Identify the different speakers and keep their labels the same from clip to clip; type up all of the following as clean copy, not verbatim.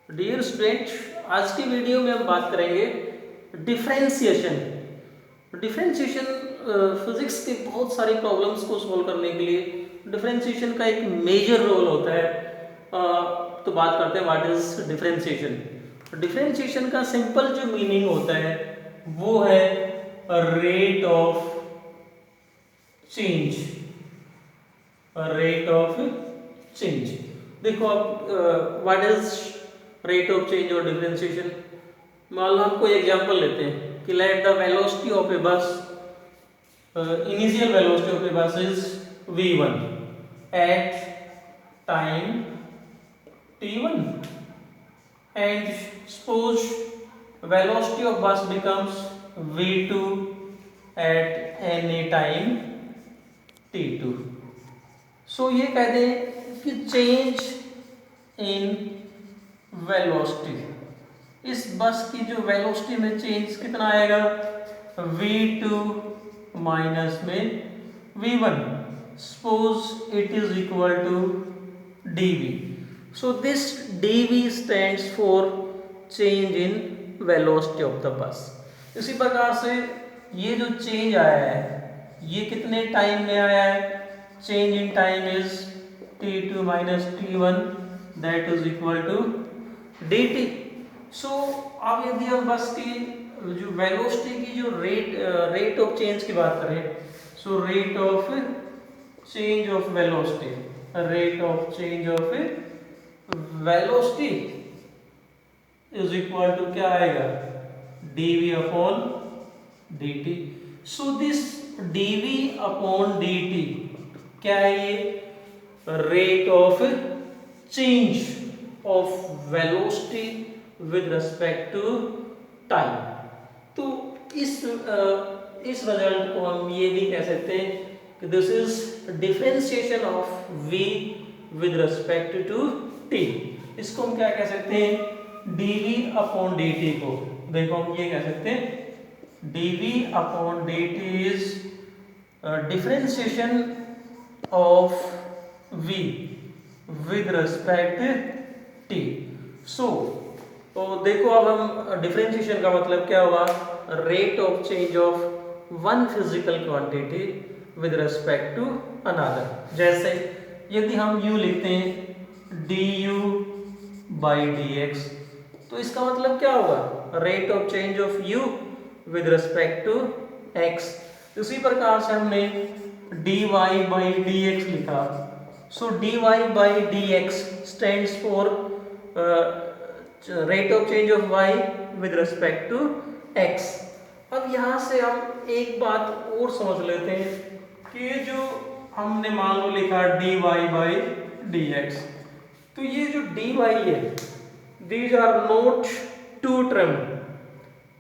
Speaker 1: Dear student, आज की video में हम बात करेंगे डिफरेंशिएशन। डिफरेंशिएशन फिजिक्स के बहुत सारी प्रॉब्लम्स को सॉल्व करने के लिए डिफरेंशिएशन का एक मेजर रोल होता है। तो बात करते हैं व्हाट इज डिफरेंशिएशन। डिफरेंशिएशन का सिंपल जो मीनिंग होता है वो है rate of change. Rate of change. देखो अब what is rate of change और डिफरेंशिएशन। मान लो हम कोई एग्जांपल लेते हैं कि let the velocity of a bus, initial velocity of a bus is v1 at time t1 and suppose velocity of bus becomes v2 at any time t2। सो ये कह दें कि चेंज इन वेलोसिटी, इस बस की जो वेलोसिटी में change कितना आएगा, v2 माइनस में v1। Suppose it is equal to dv। So this dv stands for change in velocity of the bus. इसी प्रकार से ये जो चेंज आया है ये कितने टाइम में आया है, change in time is t2 minus t1 that is equal to dt। so अब यदि हम बस की जो वेलोसिटी की जो रेट ऑफ चेंज की बात करें, so rate of change of velocity, rate of change of velocity is equal to क्या आएगा, dv upon dt। So this dv upon dt क्या है, ये rate of change of velocity with respect to time. तो इस result को हम ये भी कह सकते हैं कि this is differentiation of v with respect to t। इसको हम क्या कह सकते हैं, dv अपॉन dt को देखो हम ये कह सकते हैं dv upon dt is differentiation of v with respect t। तो देखो अब हम डिफरेंशिएशन का मतलब क्या हुआ, rate of change of one physical quantity with respect to another. जैसे यदि हम u लिखते हैं du बाई dx, तो इसका मतलब क्या होगा, rate of change of u with respect to x। इसी प्रकार से हमने dy by dx लिखा, सो dy by dx stands for rate of change of y with respect to x। अब यहाँ से हम एक बात और समझ लेते हैं कि जो हमने मान लो लिखा dy by dx, तो ये जो dy है these are not two term,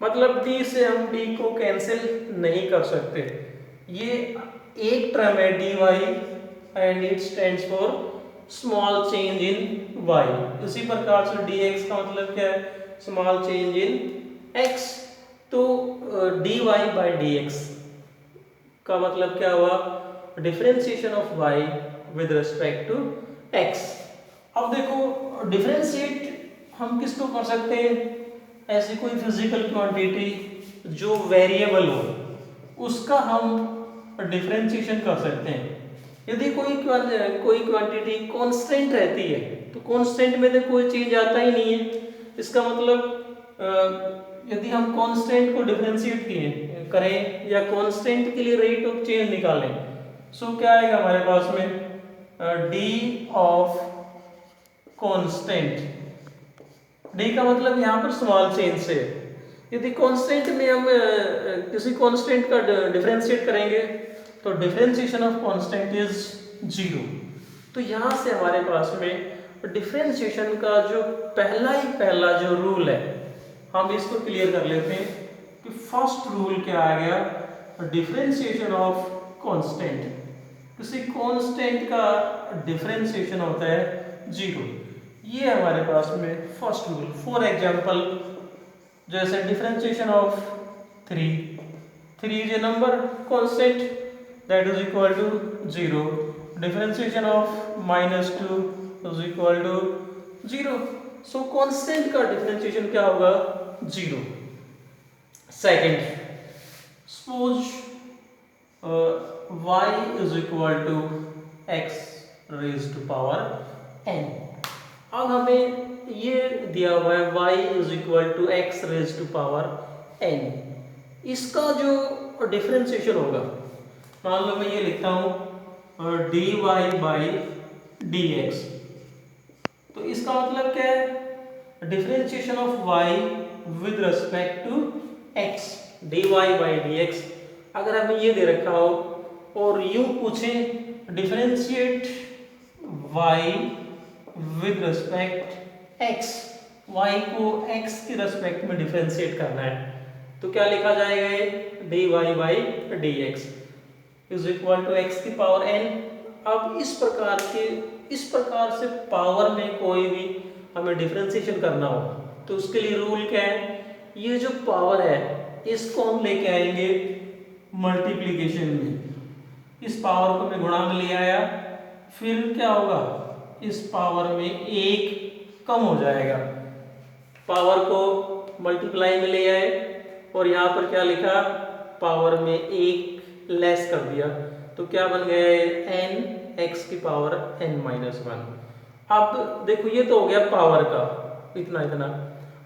Speaker 1: मतलब d से हम d को कैंसिल नहीं कर सकते। ये एक टर्म है dy and it stands for small change in y। इसी प्रकार से dx का मतलब क्या है, स्मॉल चेंज इन x। तो dy बाई dx का मतलब क्या हुआ, differentiation of y with respect to x। अब देखो डिफरेंशिएट हम किसको कर सकते हैं, ऐसी कोई फिजिकल क्वांटिटी जो वेरिएबल हो उसका हम डिफरेंशिएशन कर सकते हैं। यदि कोई क्वांटिटी कांस्टेंट रहती है तो कांस्टेंट में तो कोई चेंज आता ही नहीं है। इसका मतलब यदि हम कांस्टेंट को डिफरेंशिएट करें या कांस्टेंट के लिए रेट ऑफ चेंज निकालें, सो क्या आएगा हमारे पास में, d ऑफ कांस्टेंट। d का मतलब यहाँ पर स्मॉल चेंज से। यदि कांस्टेंट में हम किसी कांस्टेंट का डिफरेंशिएट करेंगे तो डिफरेंशिएशन ऑफ कांस्टेंट इज 0। तो यहाँ से हमारे पास में डिफरेंशिएशन का जो पहला जो रूल है हम इसको क्लियर कर लेते हैं कि फर्स्ट रूल क्या आ गया, डिफरेंशिएशन ऑफ कांस्टेंट। किसी कांस्टेंट का डिफरेंशिएशन होता है 0। ये हमारे पास में फर्स्ट रूल। फॉर एग्जांपल जैसे differentiation of 3 is a number constant that is equal to 0, differentiation of -2 is equal to 0। So constant का डिफरेंशिएशन क्या होगा? 0। Second, suppose y is equal to x raise to power n। अब हमें ये दिया हुआ है y is equal to x raise to power n। इसका जो डिफरेंशिएशन होगा, मान लो मैं ये लिखता हूँ dy बाई dx, तो इसका मतलब क्या है? Differentiation of y with respect to x, dy by dx। अगर हमें ये दे रखा हो और यूं पूछें differentiate y with respect x, y को x के रिस्पेक्ट में डिफरेंशिएट करना है, तो क्या लिखा जाएगा? ये dy by dx is equal to x की पावर n। अब इस प्रकार से पावर में कोई भी हमें डिफरेंशिएशन करना हो तो उसके लिए रूल क्या है? ये जो पावर है इसको हम लेके आएंगे मल्टीप्लिकेशन में। इस पावर को मैं गुणा में ले आया, फिर क्या होगा? इस पावर में एक कम हो जाएगा। पावर को मल्टीप्लाई में ले आए और यहाँ पर क्या लिखा? पावर में एक लेस कर दिया, तो क्या बन गया? n x की पावर n-1। अब देखो ये तो हो गया पावर का इतना इतना।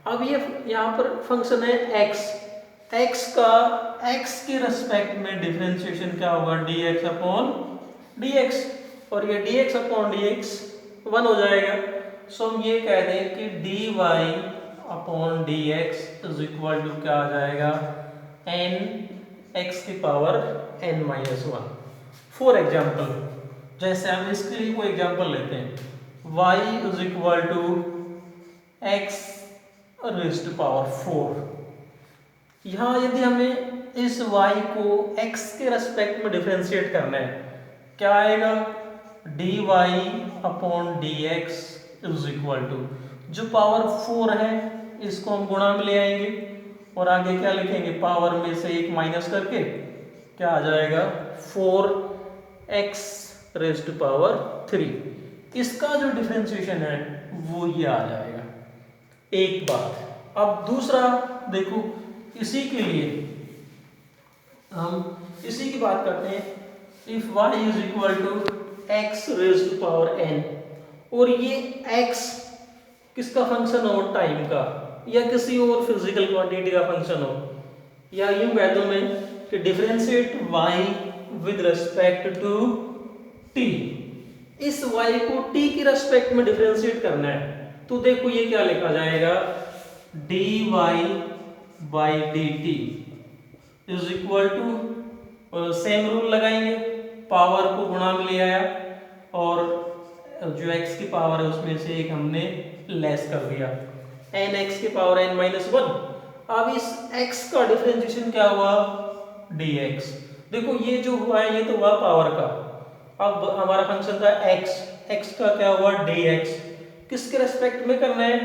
Speaker 1: अब ये यहाँ पर फंक्शन है x, x का x के रेस्पेक्ट में डिफरेंशिएशन क्या होगा? dx अपॉन dx, और ये dx अपॉन dx 1 हो जाएगा। सो हम ये कह दें कि dy upon dx is equal to क्या आ जाएगा? n x की पावर n-1। फॉर एग्जाम्पल, जैसे हम इसके लिए कोई एग्जाम्पल लेते हैं, y is equal to x raise to power 4। यहाँ यदि हमें इस y को x के रेस्पेक्ट में डिफरेंशिएट करना है, क्या आएगा? dy upon dx is equal to, जो पावर 4 है इसको हम गुणा में ले आएंगे और आगे क्या लिखेंगे? पावर में से एक माइनस करके क्या आ जाएगा? 4x rays to power 3। इसका जो डिफरेंशिएशन है वो ये आ जाएगा। एक बात। अब दूसरा देखो, इसी के लिए हम इसी की बात करते हैं। If y is equal to x raise to power n, और ये x किसका फंक्शन हो? टाइम का, या किसी और फिजिकल क्वांटिटी का फंक्शन हो, या यूं कह दूं मैं कि differentiate y with respect to t। इस y को t के रिस्पेक्ट में डिफरेंशिएट करना है, तो देखो ये क्या लिखा जाएगा? dy by dt is equal to, same rule लगाएंगे, पावर को गुणा में ले आया और जो x की पावर है उसमें से एक हमने लेस कर दिया, n x की पावर n-1। अब इस x का डिफरेंशिएशन क्या हुआ? dx। देखो ये जो हुआ है ये तो हुआ पावर का। अब हमारा फंक्शन था x का क्या हुआ? dx। किसके रेस्पेक्ट में करना है?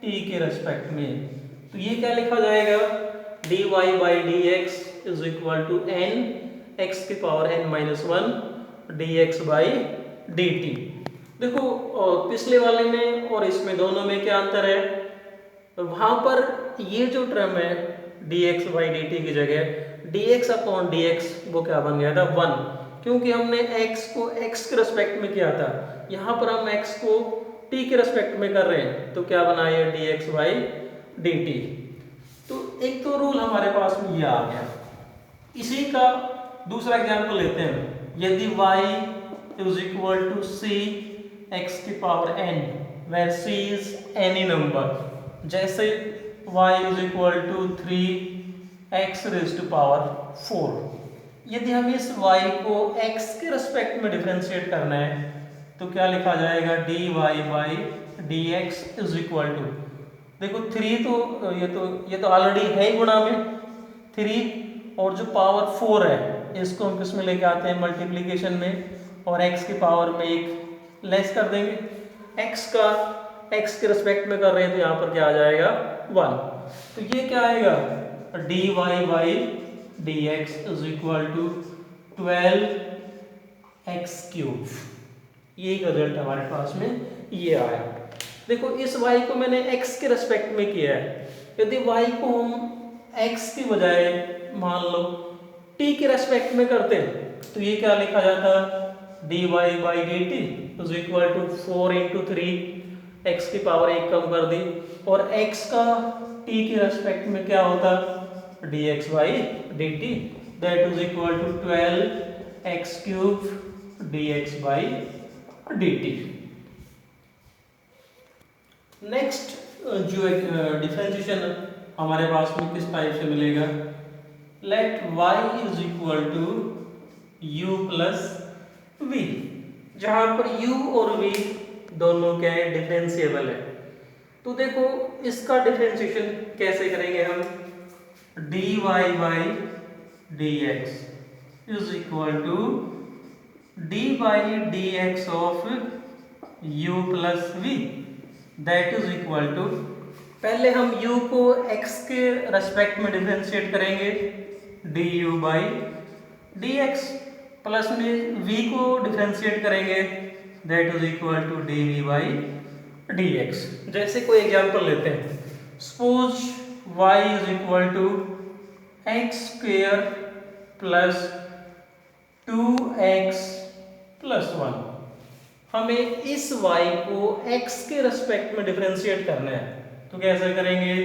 Speaker 1: t के रेस्पेक्ट में, तो ये क्या लिखा जाएगा? dy by dx is equal to n x की power n-1 dx by dt। देखो पिछले वाले में और इसमें दोनों में क्या अंतर है? वहां पर ये जो टर्म है dx बाई dt की जगह dx अपॉन dx वो क्या बन गया था? 1, क्योंकि हमने x को x के रेस्पेक्ट में किया था। यहाँ पर हम x को t के रेस्पेक्ट में कर रहे हैं, तो क्या बना ये? dx by dt। तो एक तो रूल हमारे पास में ये आ गया। इसी का दूसरा एग्जाम्पल लेते हैं। यदि y is equal to c x की power n, where c is any number, जैसे y is equal to 3x raise to power 4। यदि हम इस y को x के रेस्पेक्ट में डिफरेंशिएट करना है तो क्या लिखा जाएगा? dy by dx is equal to, देखो 3 तो ये तो ऑलरेडी है ही गुणा में 3, और जो पावर 4 है इसको हम किस में लेके आते हैं? मल्टीप्लिकेशन में, और x की पावर में एक लेस कर देंगे। x के रेस्पेक्ट में कर रहे हैं तो यहाँ पर क्या आ जाएगा? 1। तो ये क्या आएगा? dy by dx is equal to 12x cube. ये रिजल्ट हमारे पास में ये आया। देखो इस y को मैंने x के रेस्पेक्ट में किया है, यदि y को हम x की बजाय मान लो t के रेस्पेक्ट में करते हैं तो ये क्या लिखा जाता, dy by D T is equal to 4 into 3 x की पावर 1 कम कर दी, और x का t के रेस्पेक्ट में क्या होता, dx by D T that is equal to 12 x cube dx by D T. Next जो डिफरेंशिएशन हमारे पास में किस टाइप से मिलेगा, let y is equal to u plus v, जहां पर u और v दोनों क्या है, डिफरेंशिएबल है। तो देखो इसका डिफरेंशिएशन कैसे करेंगे हम, dy by dx is equal to d by dx of u plus v that is equal to, पहले हम u को x के रेस्पेक्ट में डिफरेंशिएट करेंगे du बाई dx, प्लस में v को डिफरेंशिएट करेंगे that is equal to dv by dx। जैसे कोई एग्जांपल लेते हैं, suppose y is equal to x square plus 2x plus 1, हमें इस y को x के रेस्पेक्ट में डिफरेंशिएट करना है, तो कैसे करेंगे,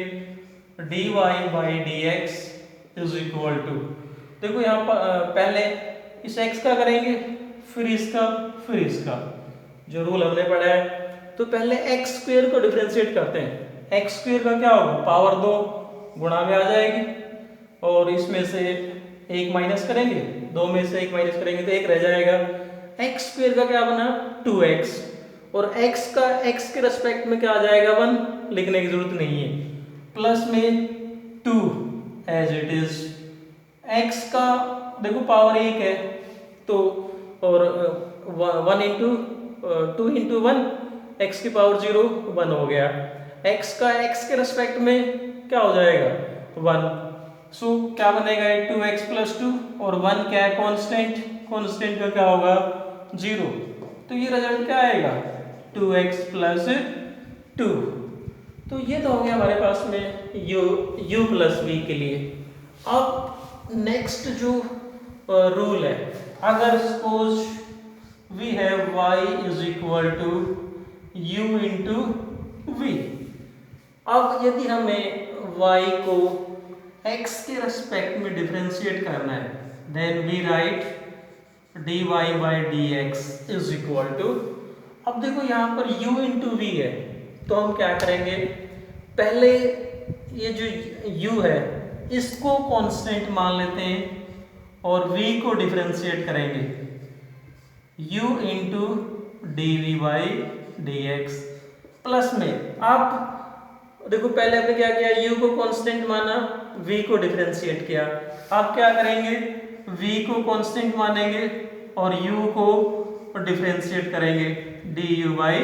Speaker 1: dy by dx is equal to, देखो यहाँ पर पहले इस x का करेंगे फिर इसका जो रूल हमने पढ़ा है, तो पहले x स्क्वेयर को डिफरेंशिएट करते हैं, x स्क्वेयर का क्या होगा, पावर 2 गुणा में आ जाएगी, और इसमें से एक माइनस करेंगे, 2 में से एक माइनस करेंगे तो एक रह जाएगा, x स्क्वेयर का क्या बना 2x, और x का x के रेस्पेक्ट में क्या आ जाएगा 1, लिखने की जरूरत नहीं है, प्लस में 2 एज इट इज, x का देखो पावर 1 है तो, और 1 इंटू 2 इंटू 1 x की पावर 0 1 हो गया, x का x के रेस्पेक्ट में क्या हो जाएगा 1, सो क्या बनेगा 2x प्लस 2, और 1 क्या है कांस्टेंट का क्या होगा 0, तो ये रिजल्ट क्या आएगा 2x प्लस 2। तो ये तो हो गया हमारे पास में u प्लस v के लिए। अब नेक्स्ट जो रूल है, अगर suppose we have y is equal to u into v, अब यदि हमें y को x के रेस्पेक्ट में डिफरेंशिएट करना है, then we write dy by dx is equal to, अब देखो यहाँ पर u इंटू v है, तो हम क्या करेंगे, पहले ये जो u है इसको कांस्टेंट मान लेते हैं और v को डिफरेंशिएट करेंगे, u into dv by dx, plus में आप देखो पहले हमने क्या किया, u को कांस्टेंट माना, v को डिफरेंशिएट किया, आप क्या करेंगे v को कांस्टेंट मानेंगे और u को डिफरेंशिएट करेंगे du बाई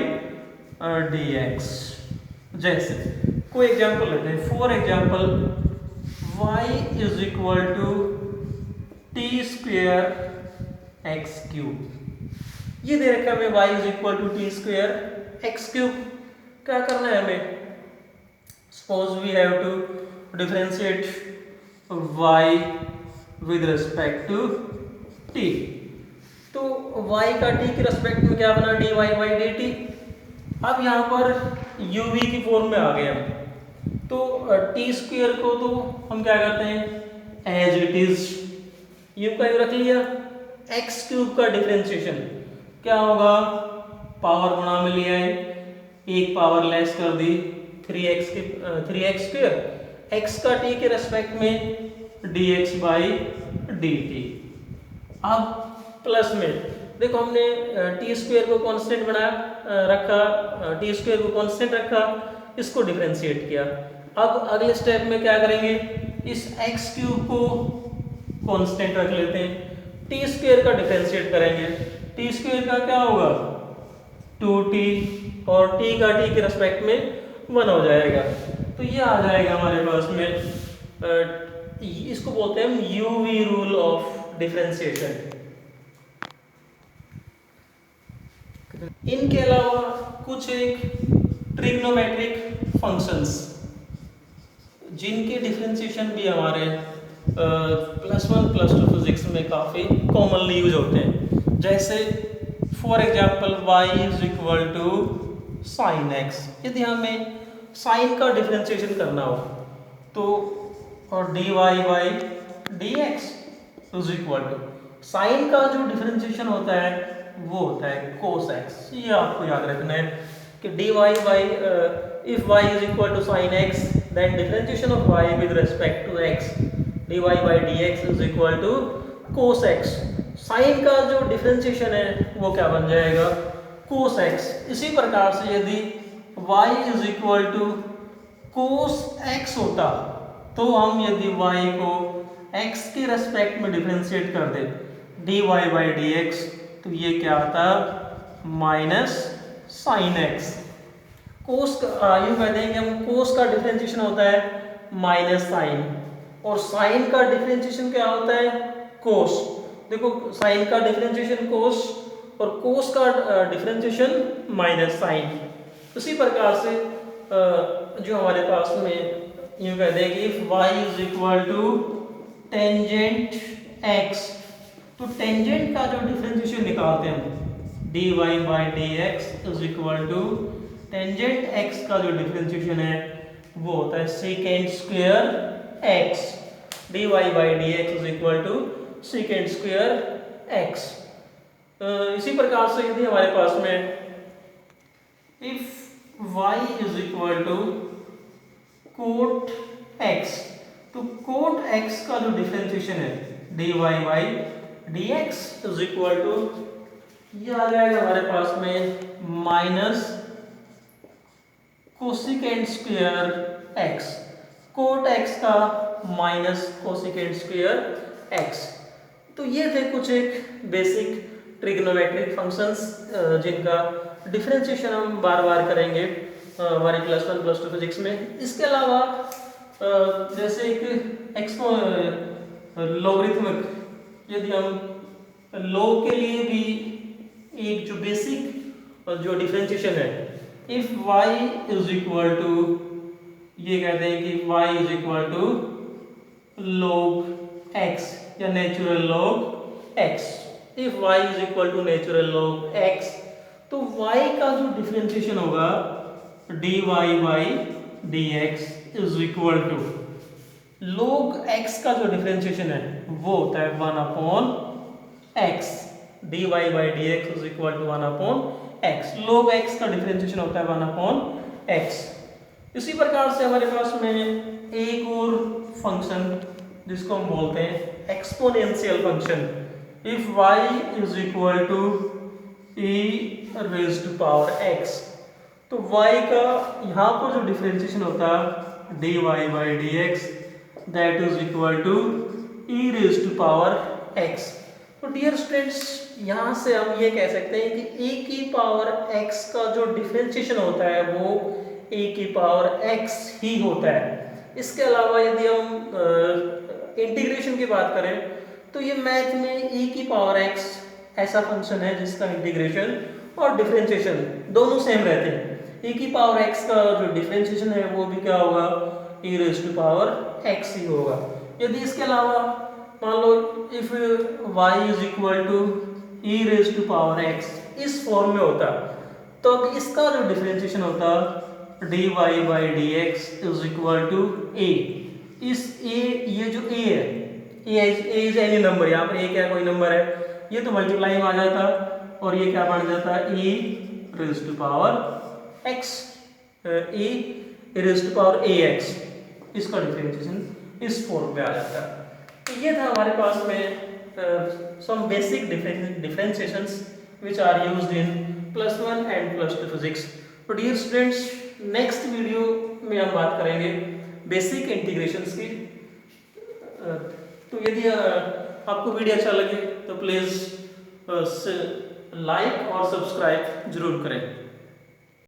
Speaker 1: dx। जैसे कोई एग्जांपल लेते हैं, for example y is equal to t square x cube, ये दे रखा है हमें y is equal to t square x cube, क्या करना है हमें, suppose we have to differentiate y with respect to t, तो y का t के रेस्पेक्ट में क्या बना dy बाई dt, अब यहाँ पर uv की फॉर्म में आ गया, तो टी स्क्वेयर को तो हम क्या करते हैं एज इट इज, u का यू रख लिया, एक्स क्यूब का डिफरेंशिएशन क्या होगा, पावर गुणा में लिया है, एक पावर लेस कर दी 3x स्क्वेयर, x का t के रेस्पेक्ट में dx बाई dt, अब प्लस में देखो हमने टी स्क्वेयर को कांस्टेंट बनाया रखा, टी स्क्वेयर को कांस्टेंट रखा, इसको डिफरेंशिएट किया, अब अगले स्टेप में क्या करेंगे, इस एक्स क्यूब को कांस्टेंट रख लेते हैं, टी स्क्वेयर का डिफरेंशिएट करेंगे, टी स्क्वेयर का क्या होगा 2t, और t का t के रेस्पेक्ट में 1 हो जाएगा, तो ये आ जाएगा हमारे पास में, इसको बोलते हैं यूवी रूल ऑफ डिफरेंशिएशन। इनके अलावा कुछ एक ट्रिग्नोमेट्रिक फंक्शंस जिनके डिफरेंशिएशन भी हमारे +1 +2 फिजिक्स में काफ़ी कॉमनली यूज होते हैं। जैसे for example y is equal to sine x, यदि हमें साइन का डिफरेंशिएशन करना हो तो और dy by dx is equal to sine का जो डिफरेंशिएशन होता है वो होता है cos x। ये आपको याद रखना है कि dy by if y is equal to sin x then differentiation of y with respect to x dy by dx is equal to cos x। sin का जो डिफरेंशिएशन है वो क्या बन जाएगा cos x। इसी प्रकार से यदि y is equal to cos x होता तो हम यदि y को x के रेस्पेक्ट में डिफरेंशिएट कर दे dy by dx तो ये क्या आता माइनस साइन x। कोस का यूं कह देंगे हम कोस का डिफरेंशिएशन होता है माइनस साइन और साइन का डिफरेंशिएशन क्या होता है कोस। देखो साइन का डिफरेंशिएशन कोस और कोस का डिफरेंशिएशन माइनस साइन। उसी प्रकार से जो हमारे पास में यूं कह देंगे if y is equal to tangent x तो टेंजेंट का जो डिफरेंशिएशन निकालते हैं dy by dx is equal to tangent x का जो डिफरेंशिएशन है वो होता है secant square x dy by dx is equal to secant square x। इसी प्रकार से यदि हमारे पास में if y is equal to cot x तो कोट x का जो डिफरेंशिएशन है dy by dx is equal to ये आ जाएगा हमारे पास में minus cosecant square x cot x का माइनस कोसिकेंड स्क्वायर x। तो ये थे कुछ एक बेसिक ट्रिग्नोमेट्रिक फंक्शंस जिनका डिफरेंशिएशन हम बार बार करेंगे हमारे +1 +2 फिजिक्स में। इसके अलावा जैसे एक लॉगरिथमिक यदि हम लॉग के लिए भी एक जो बेसिक जो डिफरेंशिएशन है if y is equal to ये कहते हैं कि y is equal to log x या natural log x। If y is equal to natural log x तो y का जो डिफरेंशिएशन होगा dy by dx is equal to log x का जो डिफरेंशिएशन है वो होता है 1/x dy by dx is equal to 1/x। log x का डिफरेंशिएशन होता है 1/x। इसी प्रकार से हमारे पास में एक और फंक्शन जिसको हम बोलते हैं exponential function if y is equal to e raise to power x तो y का यहाँ पर जो डिफरेंशिएशन होता है dy by dx that is equal to e raise to power x। तो डियर स्टूडेंट्स यहाँ से हम ये कह सकते हैं कि a की पावर x का जो डिफरेंशिएशन होता है वो a की पावर x ही होता है। इसके अलावा यदि हम इंटीग्रेशन की बात करें तो ये मैथ में e की पावर x ऐसा फंक्शन है जिसका इंटीग्रेशन और डिफरेंशिएशन दोनों सेम रहते हैं। e की पावर x का जो डिफरेंशिएशन है वो भी क्या होगा e raise to power x ही होगा। यदि इसके अलावा मान लो if y is equal to e raise to power x इस फॉर्म में होता तो अब इसका जो डिफरेंशिएशन होता dy by dx is equal to a। इस a ये जो a है a इज एनी नंबर, यहाँ पर a क्या कोई नंबर है ये तो मल्टीप्लाई में आ जाता और ये क्या बन जाता e raise to power x e raise to power ax। इसका डिफरेंशिएशन इस फॉर्म में आ जाता है। तो ये था हमारे पास में some basic differentiations which are used in +1 and +2 physics. तो डियर स्टूडेंट्स नेक्स्ट वीडियो में हम बात करेंगे बेसिक इंटीग्रेशंस की। तो यदि आपको वीडियो अच्छा लगे तो प्लीज़ लाइक और सब्सक्राइब जरूर करें।